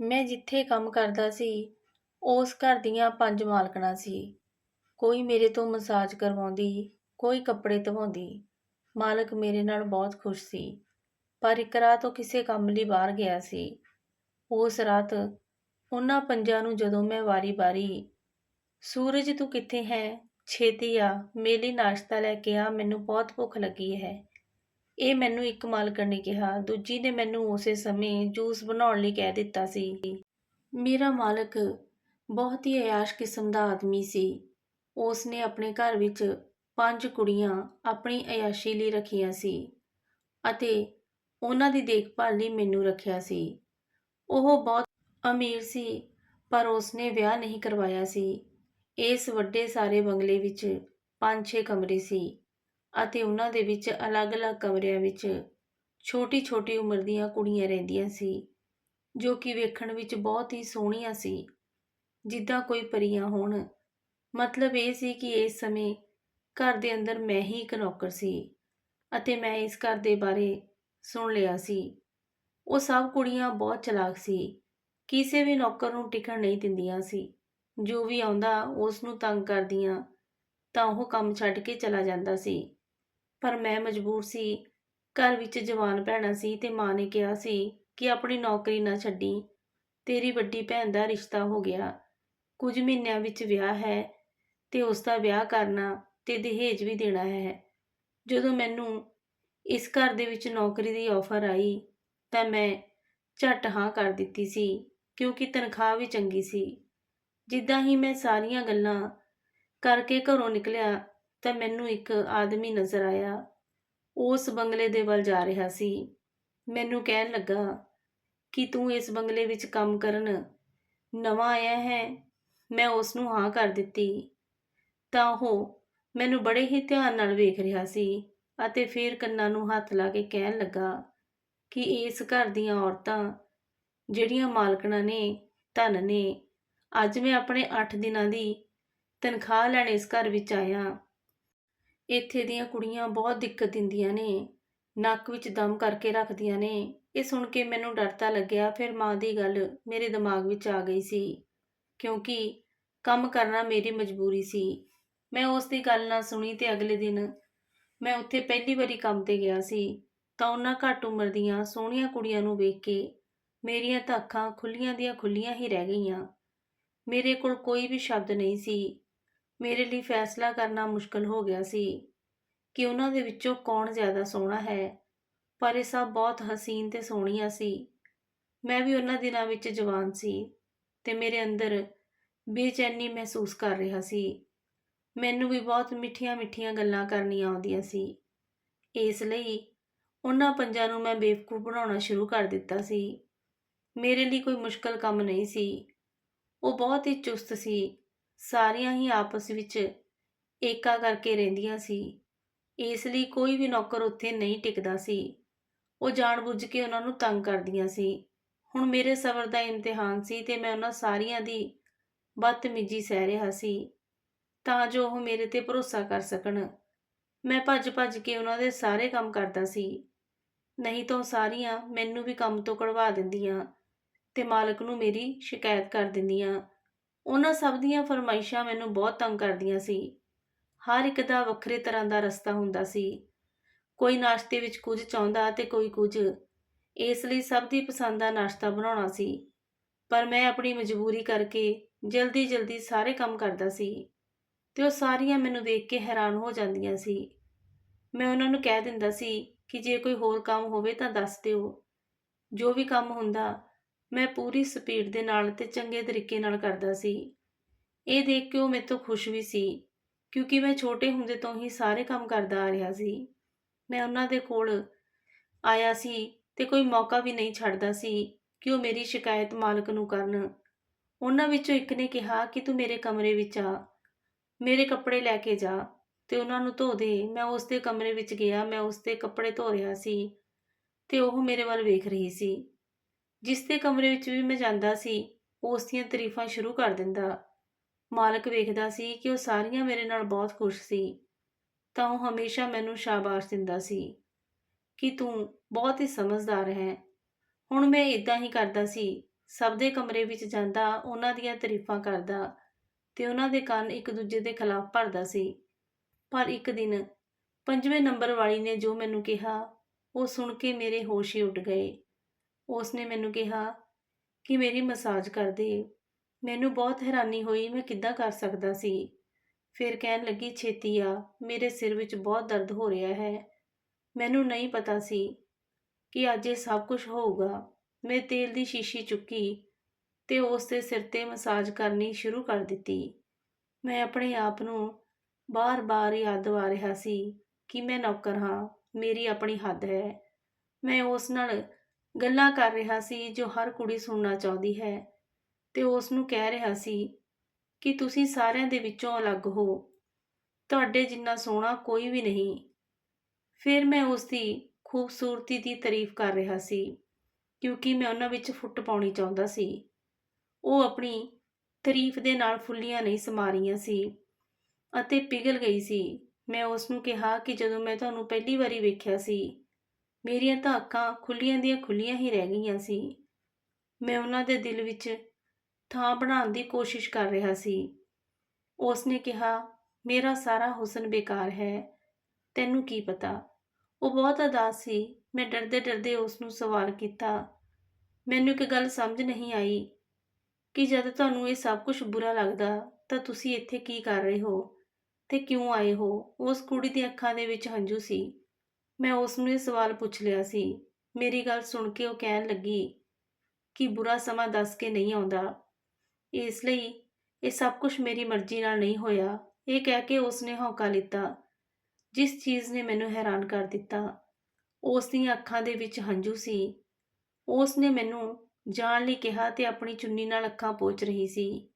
ਮੈਂ ਜਿੱਥੇ ਕੰਮ ਕਰਦਾ ਸੀ, ਉਸ ਘਰ ਦੀਆਂ 5 ਮਾਲਕਣਾਂ ਸੀ। ਕੋਈ ਮੇਰੇ ਤੋਂ ਮਸਾਜ ਕਰਵਾਉਂਦੀ, ਕੋਈ ਕੱਪੜੇ ਧਵਾਉਂਦੀ। ਮਾਲਕ ਮੇਰੇ ਨਾਲ ਬਹੁਤ ਖੁਸ਼ ਸੀ, ਪਰ ਇੱਕ ਰਾਤ ਉਹ ਕਿਸੇ ਕੰਮ ਲਈ ਬਾਹਰ ਗਿਆ ਸੀ। ਉਸ ਰਾਤ ਉਹਨਾਂ 5 ਨੂੰ ਜਦੋਂ ਮੈਂ ਵਾਰੀ-ਵਾਰੀ, "ਸੂਰਜ ਤੂੰ ਕਿੱਥੇ ਹੈ? ਛੇਤੀ ਆ, ਮੇਰੇ ਲਈ ਨਾਸ਼ਤਾ ਲੈ ਕੇ ਆ, ਮੈਨੂੰ ਬਹੁਤ ਭੁੱਖ ਲੱਗੀ ਹੈ।" ਇਹ ਮੈਨੂੰ ਇੱਕ ਮਾਲਕਣ ਨੇ ਕਿਹਾ, ਦੂਜੀ ਨੇ ਮੈਨੂੰ ਉਸੇ ਸਮੇਂ ਜੂਸ ਬਣਾਉਣ ਲਈ ਕਹਿ ਦਿੱਤਾ ਸੀ। ਮੇਰਾ ਮਾਲਕ ਬਹੁਤ ਹੀ ਅਯਾਸ਼ ਕਿਸਮ ਦਾ ਆਦਮੀ ਸੀ। ਉਸ ਨੇ ਆਪਣੇ ਘਰ ਵਿੱਚ 5 ਕੁੜੀਆਂ ਆਪਣੀ ਅਯਾਸ਼ੀ ਲਈ ਰੱਖੀਆਂ ਸੀ ਅਤੇ ਉਹਨਾਂ ਦੀ ਦੇਖਭਾਲ ਲਈ ਮੈਨੂੰ ਰੱਖਿਆ ਸੀ। ਉਹ ਬਹੁਤ ਅਮੀਰ ਸੀ, ਪਰ ਉਸ ਨੇ ਵਿਆਹ ਨਹੀਂ ਕਰਵਾਇਆ ਸੀ। ਇਸ ਵੱਡੇ ਸਾਰੇ ਬੰਗਲੇ ਵਿੱਚ 5-6 ਕਮਰੇ ਸੀ ਅਤੇ ਉਹਨਾਂ ਦੇ ਵਿੱਚ ਅਲੱਗ-ਅਲੱਗ ਕਮਰਿਆਂ ਵਿੱਚ ਛੋਟੀ-ਛੋਟੀ ਉਮਰ ਦੀਆਂ ਕੁੜੀਆਂ ਰਹਿੰਦੀਆਂ ਸੀ, ਜੋ ਕਿ ਵੇਖਣ ਵਿੱਚ ਬਹੁਤ ਹੀ ਸੋਹਣੀਆਂ ਸੀ, ਜਿੱਦਾਂ ਕੋਈ ਪਰੀਆਂ ਹੋਣ। ਮਤਲਬ ਇਹ ਸੀ ਕਿ ਇਸ ਸਮੇਂ ਘਰ ਦੇ ਅੰਦਰ ਮੈਂ ਹੀ ਇੱਕ ਨੌਕਰ ਸੀ ਅਤੇ ਮੈਂ ਇਸ ਘਰ ਦੇ ਬਾਰੇ ਸੁਣ ਲਿਆ ਸੀ। ਉਹ ਸਭ ਕੁੜੀਆਂ ਬਹੁਤ ਚਲਾਕ ਸੀ, ਕਿਸੇ ਵੀ ਨੌਕਰ ਨੂੰ ਟਿਕਣ ਨਹੀਂ ਦਿੰਦੀਆਂ ਸੀ। ਜੋ ਵੀ ਆਉਂਦਾ ਉਸ ਨੂੰ ਤੰਗ ਕਰਦੀਆਂ ਤਾਂ ਉਹ ਕੰਮ ਛੱਡ ਕੇ ਚਲਾ ਜਾਂਦਾ ਸੀ। ਪਰ ਮੈਂ ਮਜਬੂਰ ਸੀ। ਘਰ ਵਿੱਚ ਜਵਾਨ ਭੈਣਾਂ ਸੀ ਤੇ ਮਾਂ ਨੇ ਕਿਹਾ ਸੀ ਕਿ ਆਪਣੀ ਨੌਕਰੀ ਨਾ ਛੱਡੀ, ਤੇਰੀ ਵੱਡੀ ਭੈਣ ਦਾ ਰਿਸ਼ਤਾ ਹੋ ਗਿਆ, ਕੁਝ ਮਹੀਨਿਆਂ ਵਿੱਚ ਵਿਆਹ ਹੈ ਤੇ ਉਸ ਦਾ ਵਿਆਹ ਕਰਨਾ ਤੇ ਦਹੇਜ ਵੀ ਦੇਣਾ ਹੈ। ਜਦੋਂ ਮੈਨੂੰ ਇਸ ਘਰ ਦੇ ਵਿੱਚ ਨੌਕਰੀ ਦੀ ਆਫਰ ਆਈ ਤਾਂ ਮੈਂ ਝੱਟ ਹਾਂ ਕਰ ਦਿੱਤੀ ਸੀ, ਕਿਉਂਕਿ ਤਨਖਾਹ ਵੀ ਚੰਗੀ ਸੀ। ਜਿੱਦਾਂ ਹੀ ਮੈਂ ਸਾਰੀਆਂ ਗੱਲਾਂ ਕਰਕੇ ਘਰੋਂ ਨਿਕਲਿਆ ਤਾਂ ਮੈਨੂੰ ਇੱਕ ਆਦਮੀ ਨਜ਼ਰ ਆਇਆ। ਉਸ ਬੰਗਲੇ ਦੇ ਵੱਲ ਜਾ ਰਿਹਾ ਸੀ। ਮੈਨੂੰ ਕਹਿਣ ਲੱਗਾ ਕਿ ਤੂੰ ਇਸ ਬੰਗਲੇ ਵਿੱਚ ਕੰਮ ਕਰਨ ਨਵਾਂ ਆਇਆ ਹੈ। ਮੈਂ ਉਸ ਨੂੰ ਹਾਂ ਕਰ ਦਿੱਤੀ ਤਾਂ ਉਹ ਮੈਨੂੰ ਬੜੇ ਹੀ ਧਿਆਨ ਨਾਲ ਵੇਖ ਰਿਹਾ ਸੀ ਅਤੇ ਫਿਰ ਕੰਨਾਂ ਨੂੰ ਹੱਥ ਲਾ ਕੇ ਕਹਿਣ ਲੱਗਾ ਕਿ ਇਸ ਘਰ ਦੀਆਂ ਔਰਤਾਂ ਜਿਹੜੀਆਂ ਮਾਲਕਣਾਂ ਨੇ, ਧਨ ਨੇ, ਅੱਜ ਮੈਂ ਆਪਣੇ 8 ਦਿਨਾਂ ਦੀ ਤਨਖਾਹ ਲੈਣ ਇਸ ਘਰ ਵਿੱਚ ਆਇਆ। ਇੱਥੇ ਦੀਆਂ ਕੁੜੀਆਂ ਬਹੁਤ ਦਿੱਕਤ ਦਿੰਦੀਆਂ ਨੇ, ਨੱਕ ਵਿੱਚ ਦਮ ਕਰਕੇ ਰੱਖਦੀਆਂ ਨੇ। ਇਹ ਸੁਣ ਕੇ ਮੈਨੂੰ ਡਰ ਤਾਂ ਲੱਗਿਆ। ਫਿਰ ਮਾਂ ਦੀ ਗੱਲ ਮੇਰੇ ਦਿਮਾਗ ਵਿੱਚ ਆ ਗਈ ਸੀ, ਕਿਉਂਕਿ ਕੰਮ ਕਰਨਾ ਮੇਰੀ ਮਜਬੂਰੀ ਸੀ। ਮੈਂ ਉਸ ਦੀ ਗੱਲ ਨਾ ਸੁਣੀ ਤੇ ਅਗਲੇ ਦਿਨ ਮੈਂ ਉੱਥੇ ਪਹਿਲੀ ਵਾਰੀ ਕੰਮ ਤੇ ਗਿਆ ਸੀ ਤਾਂ ਉਹਨਾਂ ਘੱਟ ਉਮਰ ਦੀਆਂ ਸੋਹਣੀਆਂ ਕੁੜੀਆਂ ਨੂੰ ਵੇਖ ਕੇ ਮੇਰੀਆਂ ਤਾਂ ਅੱਖਾਂ ਖੁੱਲੀਆਂ ਦੀਆਂ ਖੁੱਲੀਆਂ ਹੀ ਰਹਿ ਗਈਆਂ। ਮੇਰੇ ਕੋਲ ਕੋਈ ਵੀ ਸ਼ਬਦ ਨਹੀਂ ਸੀ। ਮੇਰੇ ਲਈ ਫੈਸਲਾ ਕਰਨਾ ਮੁਸ਼ਕਲ ਹੋ ਗਿਆ ਸੀ ਕਿ ਉਹਨਾਂ ਦੇ ਵਿੱਚੋਂ ਕੌਣ ਜ਼ਿਆਦਾ ਸੋਹਣਾ ਹੈ, ਪਰ ਇਹ ਸਭ ਬਹੁਤ ਹਸੀਨ ਤੇ ਸੋਹਣੀਆਂ ਸੀ। ਮੈਂ ਵੀ ਉਹਨਾਂ ਦਿਨਾਂ ਵਿੱਚ ਜਵਾਨ ਸੀ ਤੇ ਮੇਰੇ ਅੰਦਰ ਬੇਚੈਨੀ ਮਹਿਸੂਸ ਕਰ ਰਿਹਾ ਸੀ। ਮੈਨੂੰ ਵੀ ਬਹੁਤ ਮਿੱਠੀਆਂ-ਮਿੱਠੀਆਂ ਗੱਲਾਂ ਕਰਨੀਆਂ ਆਉਂਦੀਆਂ ਸੀ। ਇਸ ਲਈ ਉਹਨਾਂ 5 ਨੂੰ ਮੈਂ ਬੇਵਕੂਫ ਬਣਾਉਣਾ ਸ਼ੁਰੂ ਕਰ ਦਿੱਤਾ ਸੀ। ਮੇਰੇ ਲਈ ਕੋਈ ਮੁਸ਼ਕਲ ਕੰਮ ਨਹੀਂ ਸੀ। ਉਹ ਬਹੁਤ ਹੀ ਚੁਸਤ ਸੀ। ਸਾਰੀਆਂ ਹੀ ਆਪਸ ਵਿੱਚ ਏਕਾ ਕਰਕੇ ਰਹਿੰਦੀਆਂ ਸੀ। ਇਸ ਲਈ ਕੋਈ ਵੀ ਨੌਕਰ ਉੱਥੇ ਨਹੀਂ ਟਿਕਦਾ ਸੀ। ਉਹ ਜਾਣ-ਬੁੱਝ ਕੇ ਉਹਨਾਂ ਨੂੰ ਤੰਗ ਕਰਦੀਆਂ ਸੀ। ਹੁਣ ਮੇਰੇ ਸਬਰ ਦਾ ਇਮਤਿਹਾਨ ਸੀ ਤੇ ਮੈਂ ਉਹਨਾਂ ਸਾਰੀਆਂ ਦੀ ਬਦਤਮੀਜੀ ਸਹਿ ਰਿਹਾ ਸੀ ਤਾਂ ਜੋ ਉਹ ਮੇਰੇ ਤੇ ਭਰੋਸਾ ਕਰ ਸਕਣ। ਮੈਂ ਭੱਜ-ਭੱਜ ਕੇ ਉਹਨਾਂ ਦੇ ਸਾਰੇ ਕੰਮ ਕਰਦਾ ਸੀ, ਨਹੀਂ ਤਾਂ ਉਹ ਸਾਰੀਆਂ ਮੈਨੂੰ ਵੀ ਕੰਮ ਤੋਂ ਕਢਵਾ ਦਿੰਦੀਆਂ ਤੇ ਮਾਲਕ ਨੂੰ ਮੇਰੀ ਸ਼ਿਕਾਇਤ ਕਰ ਦਿੰਦੀਆਂ। ਉਹਨਾਂ ਸਭ ਦੀਆਂ ਫਰਮਾਇਸ਼ਾਂ ਮੈਨੂੰ ਬਹੁਤ ਤੰਗ ਕਰਦੀਆਂ ਸੀ। ਹਰ ਇੱਕ ਦਾ ਵੱਖਰੇ ਤਰ੍ਹਾਂ ਦਾ ਰਸਤਾ ਹੁੰਦਾ ਸੀ। ਕੋਈ ਨਾਸ਼ਤੇ ਵਿੱਚ ਕੁਝ ਚਾਹੁੰਦਾ ਤੇ ਕੋਈ ਕੁਝ। ਇਸ ਲਈ ਸਭ ਦੀ ਪਸੰਦ ਦਾ ਨਾਸ਼ਤਾ ਬਣਾਉਣਾ ਸੀ, ਪਰ ਮੈਂ ਆਪਣੀ ਮਜਬੂਰੀ ਕਰਕੇ ਜਲਦੀ-ਜਲਦੀ ਸਾਰੇ ਕੰਮ ਕਰਦਾ ਸੀ ਤੇ ਉਹ ਸਾਰੀਆਂ ਮੈਨੂੰ ਵੇਖ ਕੇ ਹੈਰਾਨ ਹੋ ਜਾਂਦੀਆਂ ਸੀ। ਮੈਂ ਉਹਨਾਂ ਨੂੰ ਕਹਿ ਦਿੰਦਾ ਸੀ ਕਿ ਜੇ ਕੋਈ ਹੋਰ ਕੰਮ ਹੋਵੇ ਤਾਂ ਦੱਸ ਦਿਓ। ਜੋ ਵੀ ਕੰਮ ਹੁੰਦਾ ਮੈਂ ਪੂਰੀ ਸਪੀਡ ਦੇ ਨਾਲ ਤੇ ਚੰਗੇ ਤਰੀਕੇ ਨਾਲ ਕਰਦਾ ਸੀ। ਇਹ ਦੇਖ ਕੇ ਉਹ ਮੇਰੇ ਤੋਂ ਖੁਸ਼ ਵੀ ਸੀ, ਕਿਉਂਕਿ ਮੈਂ ਛੋਟੇ ਹੁੰਦੇ ਤੋਂ ਹੀ ਸਾਰੇ ਕੰਮ ਕਰਦਾ ਆ ਰਿਹਾ ਸੀ। ਮੈਂ ਉਹਨਾਂ ਦੇ ਕੋਲ ਆਇਆ ਸੀ ਤੇ ਕੋਈ ਮੌਕਾ ਵੀ ਨਹੀਂ ਛੱਡਦਾ ਸੀ ਕਿ ਉਹ ਮੇਰੀ ਸ਼ਿਕਾਇਤ ਮਾਲਕ ਨੂੰ ਕਰਨ। ਉਹਨਾਂ ਵਿੱਚੋਂ ਇੱਕ ਨੇ ਕਿਹਾ ਕਿ ਤੂੰ ਮੇਰੇ ਕਮਰੇ ਵਿੱਚ ਆ, ਮੇਰੇ ਕੱਪੜੇ ਲੈ ਕੇ ਜਾ ਤੇ ਉਹਨਾਂ ਨੂੰ ਧੋ ਦੇ। ਮੈਂ ਉਸ ਦੇ ਕਮਰੇ ਵਿੱਚ ਗਿਆ। ਮੈਂ ਉਸ ਦੇ ਕੱਪੜੇ ਧੋ ਰਿਹਾ ਸੀ ਤੇ ਉਹ ਮੇਰੇ ਵੱਲ ਵੇਖ ਰਹੀ ਸੀ। ਜਿਸ ਦੇ ਕਮਰੇ ਵਿੱਚ ਵੀ ਮੈਂ ਜਾਂਦਾ ਸੀ, ਉਹ ਉਸ ਦੀਆਂ ਤਾਰੀਫਾਂ ਸ਼ੁਰੂ ਕਰ ਦਿੰਦਾ। ਮਾਲਕ ਵੇਖਦਾ ਸੀ ਕਿ ਉਹ ਸਾਰੀਆਂ ਮੇਰੇ ਨਾਲ ਬਹੁਤ ਖੁਸ਼ ਸੀ ਤਾਂ ਉਹ ਹਮੇਸ਼ਾ ਮੈਨੂੰ ਸ਼ਾਬਾਸ਼ ਦਿੰਦਾ ਸੀ ਕਿ ਤੂੰ ਬਹੁਤ ਹੀ ਸਮਝਦਾਰ ਹੈ। ਹੁਣ ਮੈਂ ਇੱਦਾਂ ਹੀ ਕਰਦਾ ਸੀ ਸਭ ਦੇ ਕਮਰੇ ਵਿੱਚ ਜਾਂਦਾ, ਉਹਨਾਂ ਦੀਆਂ ਤਾਰੀਫਾਂ ਕਰਦਾ ਤੇ ਉਹਨਾਂ ਦੇ ਕੰਨ ਇੱਕ ਦੂਜੇ ਦੇ ਖਿਲਾਫ ਭਰਦਾ ਸੀ। ਪਰ ਇੱਕ ਦਿਨ 5ਵੇਂ ਨੰਬਰ ਵਾਲੀ ਨੇ ਜੋ ਮੈਨੂੰ ਕਿਹਾ, ਉਹ ਸੁਣ ਕੇ ਮੇਰੇ ਹੋਸ਼ ਹੀ ਉੱਡ ਗਏ। ਉਸ ਨੇ ਮੈਨੂੰ ਕਿਹਾ ਕਿ ਮੇਰੀ ਮਸਾਜ ਕਰ ਦੇ। ਮੈਨੂੰ ਬਹੁਤ ਹੈਰਾਨੀ ਹੋਈ, ਮੈਂ ਕਿੱਦਾਂ ਕਰ ਸਕਦਾ ਸੀ। ਫਿਰ ਕਹਿਣ ਲੱਗੀ, ਛੇਤੀ ਆ, ਮੇਰੇ ਸਿਰ ਵਿੱਚ ਬਹੁਤ ਦਰਦ ਹੋ ਰਿਹਾ ਹੈ। ਮੈਨੂੰ ਨਹੀਂ ਪਤਾ ਸੀ ਕਿ ਅੱਜ ਇਹ ਸਭ ਕੁਝ ਹੋਊਗਾ। ਮੈਂ ਤੇਲ ਦੀ ਸ਼ੀਸ਼ੀ ਚੁੱਕੀ ਤੇ ਉਸ ਦੇ ਸਿਰ ਤੇ ਮਸਾਜ ਕਰਨੀ ਸ਼ੁਰੂ ਕਰ ਦਿੱਤੀ। ਮੈਂ ਆਪਣੇ ਆਪ ਨੂੰ ਬਾਰ-ਬਾਰ ਯਾਦ ਦਿਵਾ ਰਿਹਾ ਸੀ ਕਿ ਮੈਂ ਨੌਕਰ ਹਾਂ, ਮੇਰੀ ਆਪਣੀ ਹੱਦ ਹੈ। ਮੈਂ ਉਸ ਨਾਲ ਗੱਲਾਂ ਕਰ ਰਿਹਾ ਸੀ ਜੋ ਹਰ ਕੁੜੀ ਸੁਣਨਾ ਚਾਹੁੰਦੀ ਹੈ ਤੇ ਉਸ ਨੂੰ ਕਹਿ ਰਿਹਾ ਸੀ ਕਿ ਤੁਸੀਂ ਸਾਰਿਆਂ ਦੇ ਵਿੱਚੋਂ ਅਲੱਗ ਹੋ, ਤੁਹਾਡੇ ਜਿੰਨਾ ਸੋਹਣਾ ਕੋਈ ਵੀ ਨਹੀਂ। ਫਿਰ ਮੈਂ ਉਸ ਦੀ ਖੂਬਸੂਰਤੀ ਦੀ ਤਾਰੀਫ ਕਰ ਰਿਹਾ ਸੀ ਕਿਉਂਕਿ ਮੈਂ ਉਹਨਾਂ ਵਿੱਚ ਫੁੱਟ ਪਾਉਣੀ ਚਾਹੁੰਦਾ ਸੀ। ਉਹ ਆਪਣੀ ਤਾਰੀਫ ਦੇ ਨਾਲ ਫੁੱਲੀਆਂ ਨਹੀਂ ਸਮਾ ਰਹੀਆਂ ਸੀ ਅਤੇ ਪਿਘਲ ਗਈ ਸੀ। ਮੈਂ ਉਸ ਨੂੰ ਕਿਹਾ ਕਿ ਜਦੋਂ ਮੈਂ ਤੁਹਾਨੂੰ ਪਹਿਲੀ ਵਾਰੀ ਵੇਖਿਆ ਸੀ, ਮੇਰੀਆਂ ਤਾਂ ਅੱਖਾਂ ਖੁੱਲੀਆਂ ਦੀਆਂ ਖੁੱਲੀਆਂ ਹੀ ਰਹਿ ਗਈਆਂ ਸੀ। ਮੈਂ ਉਹਨਾਂ ਦੇ ਦਿਲ ਵਿੱਚ ਥਾਂ ਬਣਾਉਣ ਦੀ ਕੋਸ਼ਿਸ਼ ਕਰ ਰਿਹਾ ਸੀ। ਉਸ ਨੇ ਕਿਹਾ, ਮੇਰਾ ਸਾਰਾ ਹੁਸਨ ਬੇਕਾਰ ਹੈ, ਤੈਨੂੰ ਕੀ ਪਤਾ। ਉਹ ਬਹੁਤ ਉਦਾਸ ਸੀ। ਮੈਂ ਡਰਦੇ ਡਰਦੇ ਉਸ ਨੂੰ ਸਵਾਲ ਕੀਤਾ, ਮੈਨੂੰ ਇੱਕ ਗੱਲ ਸਮਝ ਨਹੀਂ ਆਈ ਕਿ ਜਦ ਤੁਹਾਨੂੰ ਇਹ ਸਭ ਕੁਝ ਬੁਰਾ ਲੱਗਦਾ ਤਾਂ ਤੁਸੀਂ ਇੱਥੇ ਕੀ ਕਰ ਰਹੇ ਹੋ ਤੇ ਕਿਉਂ ਆਏ ਹੋ। ਉਸ ਕੁੜੀ ਦੀਆਂ ਅੱਖਾਂ ਦੇ ਵਿੱਚ ਹੰਝੂ ਸੀ। ਮੈਂ ਉਸ ਨੂੰ ਇਹ ਸਵਾਲ ਪੁੱਛ ਲਿਆ ਸੀ। ਮੇਰੀ ਗੱਲ ਸੁਣ ਕੇ ਉਹ ਕਹਿਣ ਲੱਗੀ ਕਿ ਬੁਰਾ ਸਮਾਂ ਦੱਸ ਕੇ ਨਹੀਂ ਆਉਂਦਾ, ਇਸ ਲਈ ਇਹ ਸਭ ਕੁਝ ਮੇਰੀ ਮਰਜ਼ੀ ਨਾਲ ਨਹੀਂ ਹੋਇਆ। ਇਹ ਕਹਿ ਕੇ ਉਸ ਨੇ ਹੌਂਕਾ ਲਿੱਤਾ। ਜਿਸ ਚੀਜ਼ ਨੇ ਮੈਨੂੰ ਹੈਰਾਨ ਕਰ ਦਿੱਤਾ, ਉਸ ਦੀਆਂ ਅੱਖਾਂ ਦੇ ਵਿੱਚ ਹੰਝੂ ਸੀ। ਉਸ ਨੇ ਮੈਨੂੰ ਜਾਣ ਲਈ ਕਿਹਾ ਤੇ ਆਪਣੀ ਚੁੰਨੀ ਨਾਲ ਅੱਖਾਂ ਪੋੰਝ ਰਹੀ ਸੀ।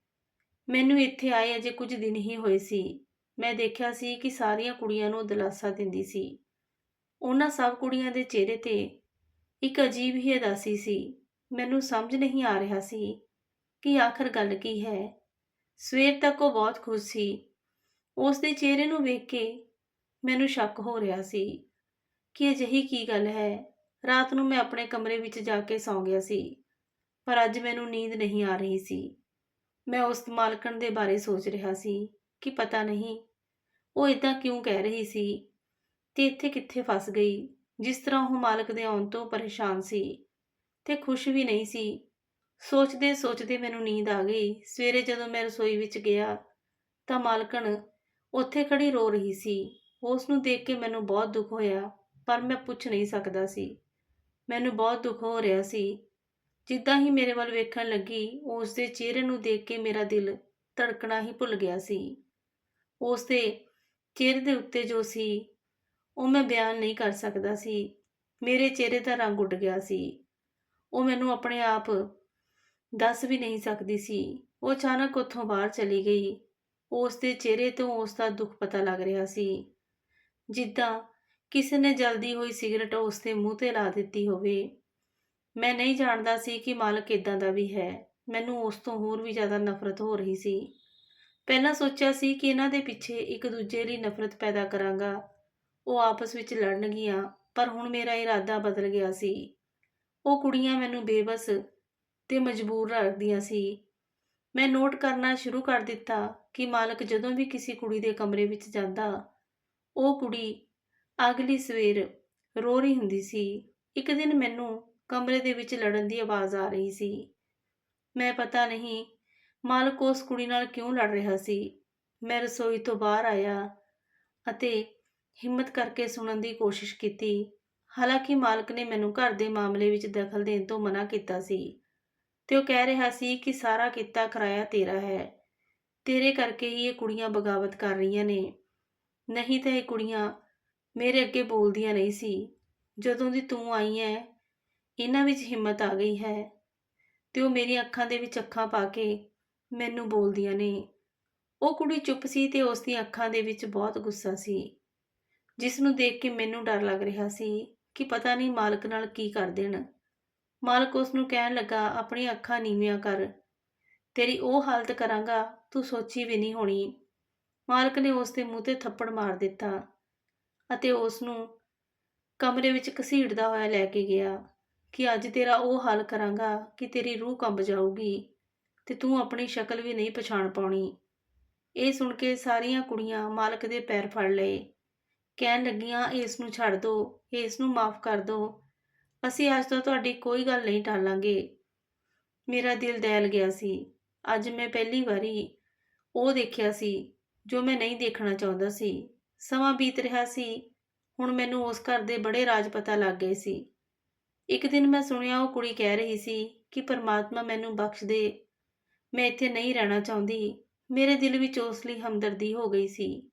ਮੈਨੂੰ ਇੱਥੇ ਆਏ ਅਜੇ ਕੁਝ ਦਿਨ ਹੀ ਹੋਏ ਸੀ। ਮੈਂ ਦੇਖਿਆ ਸੀ ਕਿ ਸਾਰੀਆਂ ਕੁੜੀਆਂ ਨੂੰ ਦਿਲਾਸਾ ਦਿੰਦੀ ਸੀ। ਉਹਨਾਂ ਸਭ ਕੁੜੀਆਂ ਦੇ ਚਿਹਰੇ ਤੇ ਇੱਕ ਅਜੀਬ ਹੀ ਉਦਾਸੀ ਸੀ। ਮੈਨੂੰ ਸਮਝ ਨਹੀਂ ਆ ਰਿਹਾ ਸੀ ਕਿ ਆਖਰ ਗੱਲ ਕੀ ਹੈ। ਸਵੇਰ ਤੱਕ ਉਹ ਬਹੁਤ ਖੁਸ਼ ਸੀ। ਉਸ ਦੇ ਚਿਹਰੇ ਨੂੰ ਵੇਖ ਕੇ ਮੈਨੂੰ ਸ਼ੱਕ ਹੋ ਰਿਹਾ ਸੀ ਕਿ ਅਜਿਹੀ ਕੀ ਗੱਲ ਹੈ। ਰਾਤ ਨੂੰ ਮੈਂ ਆਪਣੇ ਕਮਰੇ ਵਿੱਚ ਜਾ ਕੇ ਸੌਂ ਗਿਆ ਸੀ, ਪਰ ਅੱਜ ਮੈਨੂੰ ਨੀਂਦ ਨਹੀਂ ਆ ਰਹੀ ਸੀ। ਮੈਂ ਉਸ ਮਾਲਕਣ ਦੇ ਬਾਰੇ ਸੋਚ ਰਿਹਾ ਸੀ ਕਿ ਪਤਾ ਨਹੀਂ ਉਹ ਇਦਾਂ ਕਿਉਂ ਕਹਿ ਰਹੀ ਸੀ ਤੇ ਇੱਥੇ ਕਿੱਥੇ ਫਸ ਗਈ। ਜਿਸ ਤਰ੍ਹਾਂ ਉਹ ਮਾਲਕ ਦੇ ਆਉਣ ਤੋਂ ਪਰੇਸ਼ਾਨ ਸੀ ਤੇ ਖੁਸ਼ ਵੀ ਨਹੀਂ ਸੀ। ਸੋਚਦੇ ਸੋਚਦੇ ਮੈਨੂੰ ਨੀਂਦ ਆ ਗਈ। ਸਵੇਰੇ ਜਦੋਂ ਮੈਂ ਰਸੋਈ ਵਿੱਚ ਗਿਆ ਤਾਂ ਮਾਲਕਣ ਉੱਥੇ ਖੜੀ ਰੋ ਰਹੀ ਸੀ। ਉਸ ਨੂੰ ਦੇਖ ਕੇ ਮੈਨੂੰ ਬਹੁਤ ਦੁੱਖ ਹੋਇਆ, ਪਰ ਮੈਂ ਪੁੱਛ ਨਹੀਂ ਸਕਦਾ ਸੀ। ਮੈਨੂੰ ਬਹੁਤ ਦੁੱਖ ਹੋ ਰਿਹਾ ਸੀ। ਜਿੱਦਾਂ ਹੀ ਮੇਰੇ ਵੱਲ ਵੇਖਣ ਲੱਗੀ, ਉਸ ਦੇ ਚਿਹਰੇ ਨੂੰ ਦੇਖ ਕੇ ਮੇਰਾ ਦਿਲ ਧੜਕਣਾ ਹੀ ਭੁੱਲ ਗਿਆ ਸੀ। ਉਸ ਦੇ ਚਿਹਰੇ ਦੇ ਉੱਤੇ ਜੋ ਸੀ ਉਹ ਮੈਂ ਬਿਆਨ ਨਹੀਂ ਕਰ ਸਕਦਾ ਸੀ। ਮੇਰੇ ਚਿਹਰੇ ਦਾ ਰੰਗ ਉੱਡ ਗਿਆ ਸੀ। ਉਹ ਮੈਨੂੰ ਆਪਣੇ ਆਪ ਦੱਸ ਵੀ ਨਹੀਂ ਸਕਦੀ ਸੀ। ਉਹ ਅਚਾਨਕ ਉੱਥੋਂ ਬਾਹਰ ਚਲੀ ਗਈ। ਉਸ ਦੇ ਚਿਹਰੇ ਤੋਂ ਉਸ ਦਾ ਦੁੱਖ ਪਤਾ ਲੱਗ ਰਿਹਾ ਸੀ, ਜਿੱਦਾਂ ਕਿਸੇ ਨੇ ਜਲਦੀ ਹੋਈ ਸਿਗਰਟ ਉਸ ਦੇ ਮੂੰਹ ਤੇ ਲਾ ਦਿੱਤੀ ਹੋਵੇ। ਮੈਂ ਨਹੀਂ ਜਾਣਦਾ ਸੀ ਕਿ ਮਾਲਕ ਇਦਾਂ ਦਾ ਵੀ ਹੈ। ਮੈਨੂੰ ਉਸ ਤੋਂ ਹੋਰ ਵੀ ਜ਼ਿਆਦਾ ਨਫ਼ਰਤ ਹੋ ਰਹੀ ਸੀ। ਪਹਿਲਾਂ ਸੋਚਿਆ ਸੀ ਕਿ ਇਹਨਾਂ ਦੇ ਪਿੱਛੇ ਇੱਕ ਦੂਜੇ ਲਈ ਨਫ਼ਰਤ ਪੈਦਾ ਕਰਾਂਗਾ, ਉਹ ਆਪਸ ਵਿੱਚ ਲੜਨਗੀਆਂ, ਪਰ ਹੁਣ ਮੇਰਾ ਇਰਾਦਾ ਬਦਲ ਗਿਆ ਸੀ। ਉਹ ਕੁੜੀਆਂ ਮੈਨੂੰ ਬੇਬਸ ਤੇ ਮਜਬੂਰ ਰੱਖਦੀਆਂ ਸੀ। ਮੈਂ ਨੋਟ ਕਰਨਾ ਸ਼ੁਰੂ ਕਰ ਦਿੱਤਾ ਕਿ ਮਾਲਕ ਜਦੋਂ ਵੀ ਕਿਸੇ ਕੁੜੀ ਦੇ ਕਮਰੇ ਵਿੱਚ ਜਾਂਦਾ, ਉਹ ਕੁੜੀ ਅਗਲੀ ਸਵੇਰ ਰੋ ਰਹੀ ਹੁੰਦੀ ਸੀ। ਇੱਕ ਦਿਨ ਮੈਨੂੰ ਕਮਰੇ ਦੇ ਵਿੱਚ ਲੜਨ ਦੀ ਆਵਾਜ਼ ਆ ਰਹੀ ਸੀ। ਮੈਂ ਪਤਾ ਨਹੀਂ ਮਾਲਕ ਉਸ ਕੁੜੀ ਨਾਲ ਕਿਉਂ ਲੜ ਰਿਹਾ ਸੀ। ਮੈਂ ਰਸੋਈ ਤੋਂ ਬਾਹਰ ਆਇਆ ਅਤੇ ਹਿੰਮਤ ਕਰਕੇ ਸੁਣਨ ਦੀ ਕੋਸ਼ਿਸ਼ ਕੀਤੀ। ਹਾਲਾਂਕਿ ਮਾਲਕ ਨੇ ਮੈਨੂੰ ਘਰ ਦੇ ਮਾਮਲੇ ਵਿੱਚ ਦਖਲ ਦੇਣ ਤੋਂ ਮਨਾ ਕੀਤਾ ਸੀ ਤੇ ਉਹ ਕਹਿ ਰਿਹਾ ਸੀ ਕਿ ਸਾਰਾ ਕੀਤਾ ਕਰਾਇਆ ਤੇਰਾ ਹੈ, ਤੇਰੇ ਕਰਕੇ ਹੀ ਇਹ ਕੁੜੀਆਂ ਬਗਾਵਤ ਕਰ ਰਹੀਆਂ ਨੇ, ਨਹੀਂ ਤਾਂ ਇਹ ਕੁੜੀਆਂ ਮੇਰੇ ਅੱਗੇ ਬੋਲਦੀਆਂ ਨਹੀਂ ਸੀ। ਜਦੋਂ ਦੀ ਤੂੰ ਆਈ ਹੈ, ਇਹਨਾਂ ਵਿੱਚ ਹਿੰਮਤ ਆ ਗਈ ਹੈ ਤੇ ਉਹ ਮੇਰੀਆਂ ਅੱਖਾਂ ਦੇ ਵਿੱਚ ਅੱਖਾਂ ਪਾ ਕੇ ਮੈਨੂੰ ਬੋਲਦੀਆਂ ਨੇ। ਉਹ ਕੁੜੀ ਚੁੱਪ ਸੀ ਤੇ ਉਸ ਦੀਆਂ ਅੱਖਾਂ ਦੇ ਵਿੱਚ ਬਹੁਤ ਗੁੱਸਾ ਸੀ, ਜਿਸ ਨੂੰ ਦੇਖ ਕੇ ਮੈਨੂੰ ਡਰ ਲੱਗ ਰਿਹਾ ਸੀ ਕਿ ਪਤਾ ਨਹੀਂ ਮਾਲਕ ਨਾਲ ਕੀ ਕਰ ਦੇਣ। ਮਾਲਕ ਉਸ ਨੂੰ ਕਹਿਣ ਲੱਗਾ, ਆਪਣੀਆਂ ਅੱਖਾਂ ਨੀਵੀਆਂ ਕਰ, ਤੇਰੀ ਉਹ ਹਾਲਤ ਕਰਾਂਗਾ ਤੂੰ ਸੋਚੀ ਵੀ ਨਹੀਂ ਹੋਣੀ। ਮਾਲਕ ਨੇ ਉਸ ਦੇ ਮੂੰਹ ਤੇ ਥੱਪੜ ਮਾਰ ਦਿੱਤਾ ਅਤੇ ਉਸ ਨੂੰ ਕਮਰੇ ਵਿੱਚ ਘਸੀੜਦਾ ਹੋਇਆ ਲੈ ਕੇ ਗਿਆ। ਕਿ ਅੱਜ ਤੇਰਾ ਉਹ ਹਾਲ ਕਰਾਂਗਾ ਕਿ ਤੇਰੀ ਰੂਹ ਕੰਬ ਜਾਊਗੀ ਤੇ ਤੂੰ ਆਪਣੀ ਸ਼ਕਲ ਵੀ ਨਹੀਂ ਪਛਾਣ ਪਾਉਣੀ। ਇਹ ਸੁਣ ਕੇ ਸਾਰੀਆਂ ਕੁੜੀਆਂ ਮਾਲਕ ਦੇ ਪੈਰ ਫੜ ਲਏ, ਕਹਿਣ ਲੱਗੀਆਂ, ਇਸ ਨੂੰ ਛੱਡ ਦਿਓ, ਇਸ ਨੂੰ ਮਾਫ਼ ਕਰ ਦਿਓ। ਅਸੀਂ ਅੱਜ ਤੋਂ ਤੁਹਾਡੀ ਕੋਈ ਗੱਲ ਨਹੀਂ ਟਾਲਾਂਗੇ। ਮੇਰਾ ਦਿਲ ਦਹਿਲ ਗਿਆ ਸੀ। ਅੱਜ ਮੈਂ ਪਹਿਲੀ ਵਾਰੀ ਉਹ ਦੇਖਿਆ ਸੀ ਜੋ ਮੈਂ ਨਹੀਂ ਦੇਖਣਾ ਚਾਹੁੰਦਾ ਸੀ। ਸਮਾਂ ਬੀਤ ਰਿਹਾ ਸੀ। ਹੁਣ ਮੈਨੂੰ ਉਸ ਘਰ ਦੇ ਬੜੇ ਰਾਜ਼ ਪਤਾ ਲੱਗ ਗਏ ਸੀ। ਇੱਕ ਦਿਨ ਮੈਂ ਸੁਣਿਆ ਉਹ ਕੁੜੀ ਕਹਿ ਰਹੀ ਸੀ ਕਿ ਪਰਮਾਤਮਾ ਮੈਨੂੰ ਬਖਸ਼ ਦੇ, ਮੈਂ ਇੱਥੇ ਨਹੀਂ ਰਹਿਣਾ ਚਾਹੁੰਦੀ। ਮੇਰੇ ਦਿਲ ਵਿੱਚ ਉਸ ਲਈ ਹਮਦਰਦੀ ਹੋ ਗਈ ਸੀ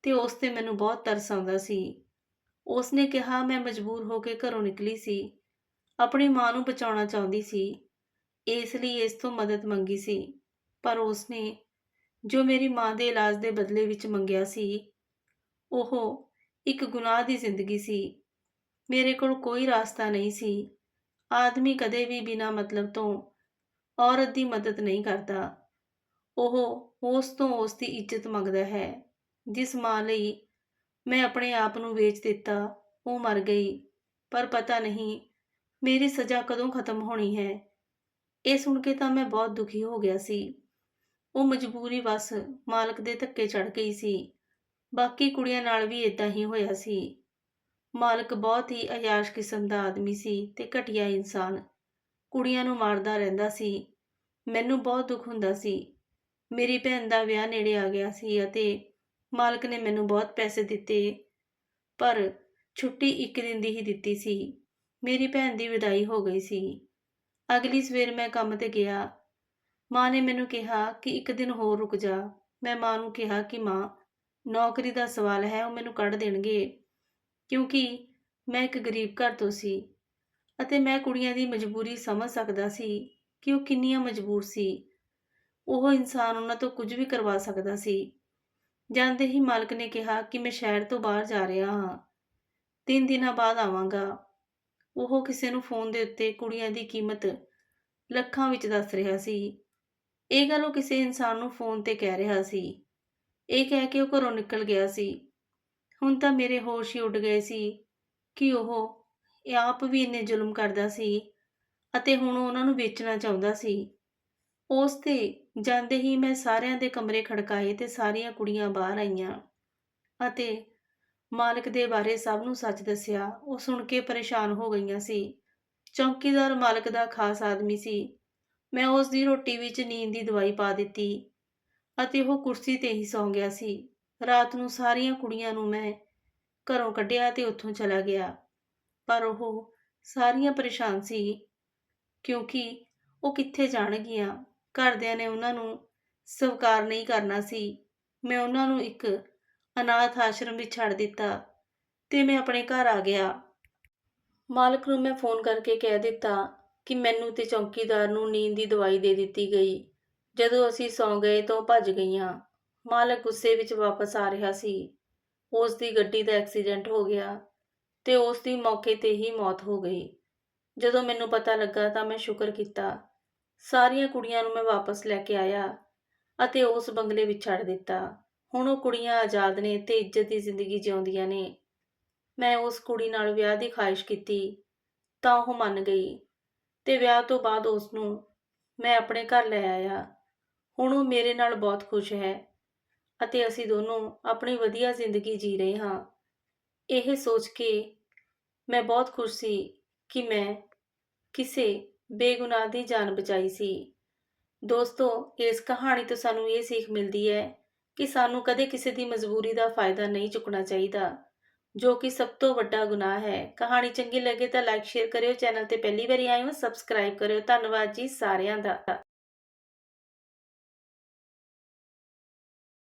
ਤੇ ਉਸ ਤੇ ਮੈਨੂੰ ਬਹੁਤ ਤਰਸ ਆਉਂਦਾ ਸੀ। ਉਸ ਨੇ ਕਿਹਾ, ਮੈਂ ਮਜਬੂਰ ਹੋ ਕੇ ਘਰੋਂ ਨਿਕਲੀ ਸੀ, ਆਪਣੀ ਮਾਂ ਨੂੰ ਬਚਾਉਣਾ ਚਾਹੁੰਦੀ ਸੀ, ਇਸ ਲਈ ਇਸ ਤੋਂ ਮਦਦ ਮੰਗੀ ਸੀ। ਪਰ ਉਸ ਨੇ ਜੋ ਮੇਰੀ ਮਾਂ ਦੇ ਇਲਾਜ ਦੇ ਬਦਲੇ ਵਿੱਚ ਮੰਗਿਆ ਸੀ, ਉਹ ਇੱਕ ਗੁਨਾਹ ਦੀ ਜ਼ਿੰਦਗੀ ਸੀ। ਮੇਰੇ ਕੋਲ ਕੋਈ ਰਾਸਤਾ ਨਹੀਂ ਸੀ। ਆਦਮੀ ਕਦੇ ਵੀ ਬਿਨਾਂ ਮਤਲਬ ਤੋਂ ਔਰਤ ਦੀ ਮਦਦ ਨਹੀਂ ਕਰਦਾ। ਉਹ ਉਸ ਤੋਂ ਉਸ ਦੀ ਇੱਜ਼ਤ ਮੰਗਦਾ ਹੈ। ਜਿਸ ਮਾਂ ਲਈ ਮੈਂ ਆਪਣੇ ਆਪ ਨੂੰ ਵੇਚ ਦਿੱਤਾ, ਉਹ ਮਰ ਗਈ, ਪਰ ਪਤਾ ਨਹੀਂ ਮੇਰੀ ਸਜ਼ਾ ਕਦੋਂ ਖਤਮ ਹੋਣੀ ਹੈ। ਇਹ ਸੁਣ ਕੇ ਤਾਂ ਮੈਂ ਬਹੁਤ ਦੁਖੀ ਹੋ ਗਿਆ ਸੀ। ਉਹ ਮਜਬੂਰੀ ਬਸ ਮਾਲਕ ਦੇ ਧੱਕੇ ਚੜ੍ਹ ਗਈ ਸੀ। ਬਾਕੀ ਕੁੜੀਆਂ ਨਾਲ ਵੀ ਇਦਾਂ ਹੀ ਹੋਇਆ ਸੀ। ਮਾਲਕ ਬਹੁਤ ਹੀ ਅਯਾਸ਼ ਕਿਸਮ ਦਾ ਆਦਮੀ ਸੀ ਤੇ ਘਟੀਆ ਇਨਸਾਨ। ਕੁੜੀਆਂ ਨੂੰ ਮਾਰਦਾ ਰਹਿੰਦਾ ਸੀ। ਮੈਨੂੰ ਬਹੁਤ ਦੁੱਖ ਹੁੰਦਾ ਸੀ। ਮੇਰੀ ਭੈਣ ਦਾ ਵਿਆਹ ਨੇੜੇ ਆ ਗਿਆ ਸੀ ਅਤੇ ਮਾਲਕ ਨੇ ਮੈਨੂੰ ਬਹੁਤ ਪੈਸੇ ਦਿੱਤੇ, ਪਰ ਛੁੱਟੀ ਇੱਕ ਦਿਨ ਦੀ ਹੀ ਦਿੱਤੀ ਸੀ। ਮੇਰੀ ਭੈਣ ਦੀ ਵਿਦਾਈ ਹੋ ਗਈ ਸੀ। ਅਗਲੀ ਸਵੇਰ ਮੈਂ ਕੰਮ ਤੇ ਗਿਆ। ਮਾਂ ਨੇ ਮੈਨੂੰ ਕਿਹਾ ਕਿ ਇੱਕ ਦਿਨ ਹੋਰ ਰੁਕ ਜਾ। ਮੈਂ ਮਾਂ ਨੂੰ ਕਿਹਾ ਕਿ ਮਾਂ, ਨੌਕਰੀ ਦਾ ਸਵਾਲ ਹੈ, ਉਹ ਮੈਨੂੰ ਕੱਢ ਦੇਣਗੇ, ਕਿਉਂਕਿ ਮੈਂ ਇੱਕ ਗਰੀਬ ਘਰ ਤੋਂ ਸੀ ਅਤੇ ਮੈਂ ਕੁੜੀਆਂ ਦੀ ਮਜਬੂਰੀ ਸਮਝ ਸਕਦਾ ਸੀ ਕਿ ਉਹ ਕਿੰਨੀਆਂ ਮਜਬੂਰ ਸੀ। ਉਹ ਇਨਸਾਨ ਉਹਨਾਂ ਤੋਂ ਕੁਝ ਵੀ ਕਰਵਾ ਸਕਦਾ ਸੀ। ਜਾਂਦੇ ਹੀ ਮਾਲਕ ਨੇ ਕਿਹਾ ਕਿ ਮੈਂ ਸ਼ਹਿਰ ਤੋਂ ਬਾਹਰ ਜਾ ਰਿਹਾ ਹਾਂ, 3 ਦਿਨਾਂ ਬਾਅਦ ਆਵਾਂਗਾ। ਉਹ ਕਿਸੇ ਨੂੰ ਫੋਨ ਦੇ ਉੱਤੇ ਕੁੜੀਆਂ ਦੀ ਕੀਮਤ ਲੱਖਾਂ ਵਿੱਚ ਦੱਸ ਰਿਹਾ ਸੀ। ਇਹ ਗੱਲ ਉਹ ਕਿਸੇ ਇਨਸਾਨ ਨੂੰ ਫੋਨ ਤੇ ਕਹਿ ਰਿਹਾ ਸੀ। ਇਹ ਕਹਿ ਕੇ ਉਹ ਘਰੋਂ ਨਿਕਲ ਗਿਆ ਸੀ। ਹੁਣ ਤਾਂ ਮੇਰੇ ਹੋਸ਼ ਹੀ ਉੱਡ ਗਏ ਸੀ ਕਿ ਉਹ ਆਪ ਵੀ ਇੰਨੇ ਜ਼ੁਲਮ ਕਰਦਾ ਸੀ ਅਤੇ ਹੁਣ ਉਹਨਾਂ ਨੂੰ ਵੇਚਣਾ ਚਾਹੁੰਦਾ ਸੀ। ਉਸ ਤੇ ਜਾਂਦੇ ਹੀ ਮੈਂ ਸਾਰਿਆਂ ਦੇ ਕਮਰੇ ਖੜਕਾਏ ਤੇ ਸਾਰੀਆਂ ਕੁੜੀਆਂ ਬਾਹਰ ਆਈਆਂ ਅਤੇ ਮਾਲਕ ਦੇ ਬਾਰੇ ਸਭ ਨੂੰ ਸੱਚ ਦੱਸਿਆ। ਉਹ ਸੁਣ ਕੇ ਪਰੇਸ਼ਾਨ ਹੋ ਗਈਆਂ ਸੀ। ਚੌਕੀਦਾਰ ਮਾਲਕ ਦਾ ਖਾਸ ਆਦਮੀ ਸੀ। ਮੈਂ ਉਸ ਦੀ ਰੋਟੀ ਵਿੱਚ ਨੀਂਦ ਦੀ ਦਵਾਈ ਪਾ ਦਿੱਤੀ ਅਤੇ ਉਹ ਕੁਰਸੀ ਤੇ ਹੀ ਸੌਂ ਗਿਆ ਸੀ। ਰਾਤ ਨੂੰ ਸਾਰੀਆਂ ਕੁੜੀਆਂ ਨੂੰ ਮੈਂ ਘਰੋਂ ਕੱਢਿਆ ਤੇ ਉੱਥੋਂ ਚਲਾ ਗਿਆ, ਪਰ ਉਹ ਸਾਰੀਆਂ ਪਰੇਸ਼ਾਨ ਸੀ ਕਿਉਂਕਿ ਉਹ ਕਿੱਥੇ ਜਾਣਗੀਆਂ। ਘਰਦਿਆਂ ਨੇ ਉਹਨਾਂ ਨੂੰ ਸਵੀਕਾਰ ਨਹੀਂ ਕਰਨਾ ਸੀ। ਮੈਂ ਉਹਨਾਂ ਨੂੰ ਇੱਕ ਅਨਾਥ ਆਸ਼ਰਮ ਵਿੱਚ ਛੱਡ ਦਿੱਤਾ ਤੇ ਮੈਂ ਆਪਣੇ ਘਰ ਆ ਗਿਆ। ਮਾਲਕ ਨੂੰ ਮੈਂ ਫੋਨ ਕਰਕੇ ਕਹਿ ਦਿੱਤਾ ਕਿ ਮੈਨੂੰ ਤੇ ਚੌਕੀਦਾਰ ਨੂੰ ਨੀਂਦ ਦੀ ਦਵਾਈ ਦੇ ਦਿੱਤੀ ਗਈ। ਜਦੋਂ ਅਸੀਂ ਸੌਂ ਗਏ ਤਾਂ ਉਹ ਭੱਜ ਗਈਆਂ। ਮਾਲਕ ਗੁੱਸੇ ਵਿੱਚ ਵਾਪਸ ਆ ਰਿਹਾ ਸੀ। ਉਸ ਦੀ ਗੱਡੀ ਦਾ ਐਕਸੀਡੈਂਟ ਹੋ ਗਿਆ ਤੇ ਉਸ ਦੀ ਮੌਕੇ ਤੇ ਹੀ ਮੌਤ ਹੋ ਗਈ। ਜਦੋਂ ਮੈਨੂੰ ਪਤਾ ਲੱਗਾ ਤਾਂ ਮੈਂ ਸ਼ੁਕਰ ਕੀਤਾ। ਸਾਰੀਆਂ ਕੁੜੀਆਂ ਨੂੰ ਮੈਂ ਵਾਪਸ ਲੈ ਕੇ ਆਇਆ ਅਤੇ ਉਸ ਬੰਗਲੇ ਵਿੱਚ ਛੱਡ ਦਿੱਤਾ। ਹੁਣ ਉਹ ਕੁੜੀਆਂ ਆਜ਼ਾਦ ਨੇ ਤੇ ਇੱਜ਼ਤ ਦੀ ਜ਼ਿੰਦਗੀ ਜਿਉਂਦੀਆਂ ਨੇ। ਮੈਂ ਉਸ ਕੁੜੀ ਨਾਲ ਵਿਆਹ ਦੀ ਖਾਹਿਸ਼ ਕੀਤੀ ਤਾਂ ਉਹ ਮੰਨ ਗਈ ਤੇ ਵਿਆਹ ਤੋਂ ਬਾਅਦ ਉਸ ਨੂੰ ਮੈਂ ਆਪਣੇ ਘਰ ਲੈ ਆਇਆ। ਹੁਣ ਉਹ ਮੇਰੇ ਨਾਲ ਬਹੁਤ ਖੁਸ਼ ਹੈ ਅਤੇ ਅਸੀਂ ਦੋਨੋਂ ਆਪਣੀ ਵਧੀਆ ਜ਼ਿੰਦਗੀ ਜੀ ਰਹੇ ਹਾਂ। ਇਹ ਸੋਚ ਕੇ ਮੈਂ ਬਹੁਤ ਖੁਸ਼ ਸੀ ਕਿ ਮੈਂ ਕਿਸੇ ਬੇਗੁਨਾਹ ਦੀ ਜਾਨ ਬਚਾਈ ਸੀ। ਦੋਸਤੋ, ਇਸ ਕਹਾਣੀ ਤੋਂ ਸਾਨੂੰ ਇਹ ਸਿੱਖ ਮਿਲਦੀ ਹੈ ਕਿ ਸਾਨੂੰ ਕਦੇ ਕਿਸੇ ਦੀ ਮਜਬੂਰੀ ਦਾ ਫਾਇਦਾ ਨਹੀਂ ਚੁੱਕਣਾ ਚਾਹੀਦਾ, ਜੋ ਕਿ ਸਭ ਤੋਂ ਵੱਡਾ ਗੁਨਾਹ ਹੈ। ਕਹਾਣੀ ਚੰਗੀ ਲੱਗੇ ਤਾਂ ਲਾਈਕ ਸ਼ੇਅਰ ਕਰਿਓ। ਚੈਨਲ ਤੇ ਪਹਿਲੀ ਵਾਰੀ ਆਏ ਹੋ ਸਬਸਕ੍ਰਾਈਬ ਕਰਿਓ। ਧੰਨਵਾਦ ਜੀ ਸਾਰਿਆਂ ਦਾ।